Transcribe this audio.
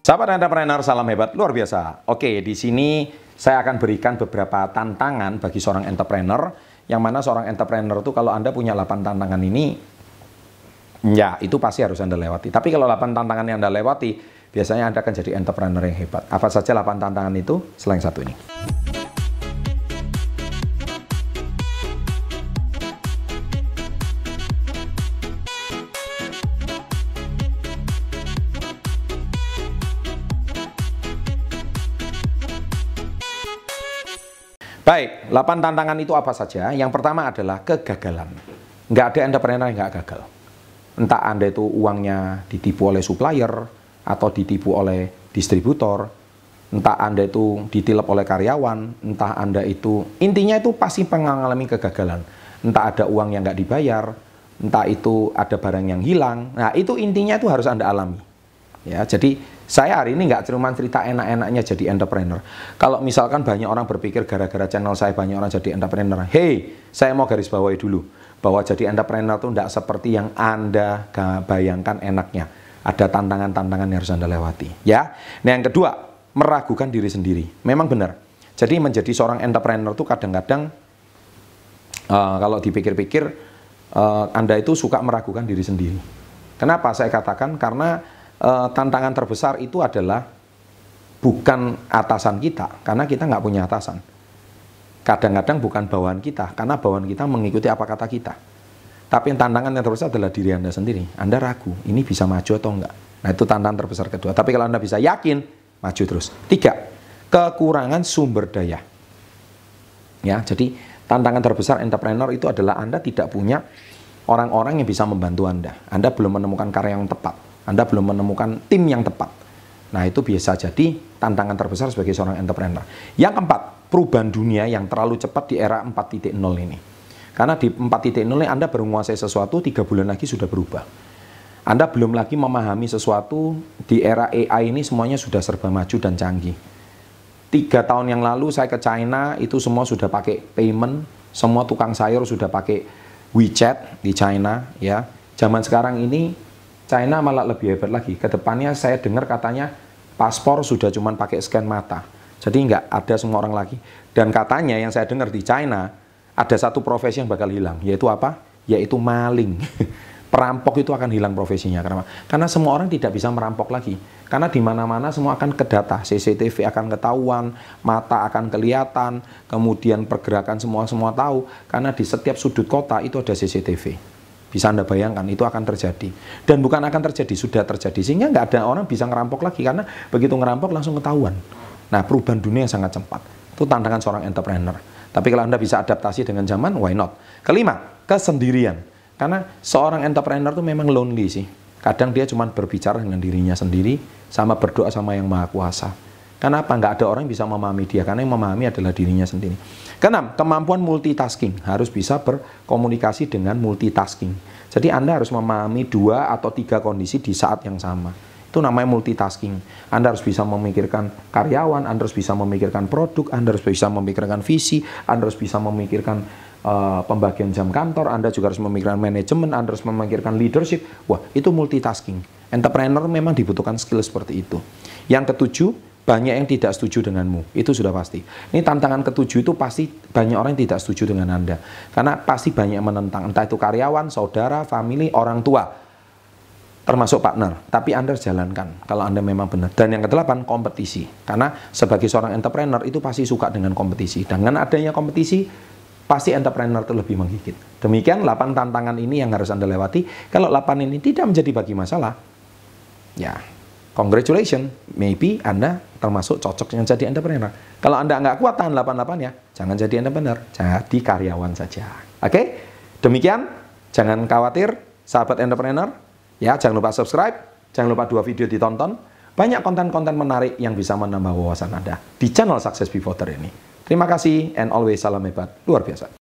Sahabat entrepreneur, salam hebat luar biasa. Oke, di sini saya akan berikan beberapa tantangan bagi seorang entrepreneur, yang mana seorang entrepreneur itu kalau Anda punya 8 tantangan ini, ya itu pasti harus Anda lewati. Tapi kalau 8 tantangan yang Anda lewati, biasanya Anda akan jadi entrepreneur yang hebat. Apa saja 8 tantangan itu? Selain satu ini. Baik, 8 tantangan itu apa saja? Yang pertama adalah kegagalan. Nggak ada entrepreneur yang nggak gagal. Entah Anda itu uangnya ditipu oleh supplier, atau ditipu oleh distributor, entah Anda itu ditilep oleh karyawan, entah Anda itu, intinya itu pasti mengalami kegagalan. Entah ada uang yang nggak dibayar, entah itu ada barang yang hilang. Nah, itu intinya itu harus Anda alami. Ya, jadi saya hari ini nggak cuma cerita enak-enaknya jadi entrepreneur. Kalau misalkan banyak orang berpikir gara-gara channel saya banyak orang jadi entrepreneur. Hey, saya mau garis bawahi dulu bahwa jadi entrepreneur itu nggak seperti yang Anda bayangkan enaknya. Ada tantangan-tantangan yang harus Anda lewati. Ya. Nah, yang kedua, meragukan diri sendiri. Memang benar. Jadi menjadi seorang entrepreneur itu kadang-kadang kalau dipikir-pikir Anda itu suka meragukan diri sendiri. Kenapa saya katakan? Karena tantangan terbesar itu adalah bukan atasan kita, karena kita nggak punya atasan. Kadang-kadang bukan bawahan kita, karena bawahan kita mengikuti apa kata kita. Tapi tantangan yang terbesar adalah diri Anda sendiri. Anda ragu, ini bisa maju atau enggak. Nah, itu tantangan terbesar kedua. Tapi kalau Anda bisa yakin, maju terus. 3, kekurangan sumber daya. Ya, jadi tantangan terbesar entrepreneur itu adalah Anda tidak punya orang-orang yang bisa membantu Anda. Anda belum menemukan karya yang tepat. Anda belum menemukan tim yang tepat. Nah, itu biasa jadi tantangan terbesar sebagai seorang entrepreneur. Yang keempat, perubahan dunia yang terlalu cepat di era 4.0 ini. Karena di 4.0 ini Anda baru menguasai sesuatu, 3 bulan lagi sudah berubah. Anda belum lagi memahami sesuatu, di era AI ini semuanya sudah serba maju dan canggih. 3 tahun yang lalu saya ke China, itu semua sudah pakai payment, semua tukang sayur sudah pakai WeChat di China. Ya. Zaman sekarang ini, China malah lebih hebat lagi. Kedepannya saya dengar katanya paspor sudah cuma pakai scan mata. Jadi nggak ada semua orang lagi. Dan katanya yang saya dengar di China, ada satu profesi yang bakal hilang. Yaitu apa? Yaitu maling. Perampok itu akan hilang profesinya. Karena semua orang tidak bisa merampok lagi. Karena di mana-mana semua akan ke data. CCTV akan ketahuan, mata akan kelihatan, kemudian pergerakan semua tahu. Karena di setiap sudut kota itu ada CCTV. Bisa Anda bayangkan, itu akan terjadi. Dan bukan akan terjadi, sudah terjadi. Sehingga nggak ada orang bisa ngerampok lagi, karena begitu ngerampok langsung ketahuan. Nah, perubahan dunia yang sangat cepat. Itu tantangan seorang entrepreneur. Tapi kalau Anda bisa adaptasi dengan zaman, why not? Kelima, kesendirian. Karena seorang entrepreneur itu memang lonely sih. Kadang dia cuma berbicara dengan dirinya sendiri, sama berdoa sama yang Maha Kuasa. Kenapa? Nggak ada orang yang bisa memahami dia, karena yang memahami adalah dirinya sendiri. Keenam, kemampuan multitasking. Harus bisa berkomunikasi dengan multitasking. Jadi Anda harus memahami 2 atau 3 kondisi di saat yang sama. Itu namanya multitasking. Anda harus bisa memikirkan karyawan, Anda harus bisa memikirkan produk, Anda harus bisa memikirkan visi, Anda harus bisa memikirkan pembagian jam kantor, Anda juga harus memikirkan manajemen, Anda harus memikirkan leadership. Wah, itu multitasking. Entrepreneur memang dibutuhkan skill seperti itu. Yang ketujuh, banyak yang tidak setuju denganmu, itu sudah pasti. Ini tantangan ketujuh itu pasti banyak orang yang tidak setuju dengan Anda. Karena pasti banyak yang menentang, entah itu karyawan, saudara, family, orang tua, termasuk partner. Tapi Anda harus jalankan, kalau Anda memang benar. Dan yang kedelapan, kompetisi. Karena sebagai seorang entrepreneur itu pasti suka dengan kompetisi. Dengan adanya kompetisi, pasti entrepreneur itu lebih menggigit. Demikian 8 tantangan ini yang harus Anda lewati. Kalau 8 ini tidak menjadi bagi masalah, ya, congratulations, maybe Anda termasuk cocok yang jadi entrepreneur. Kalau Anda nggak kuat tahan 88 ya, jangan jadi entrepreneur, jadi karyawan saja. Oke? Demikian, jangan khawatir, sahabat entrepreneur. Ya, jangan lupa subscribe, jangan lupa 2 video ditonton. Banyak konten-konten menarik yang bisa menambah wawasan Anda di channel Success Pivoter ini. Terima kasih, and always salam hebat, luar biasa.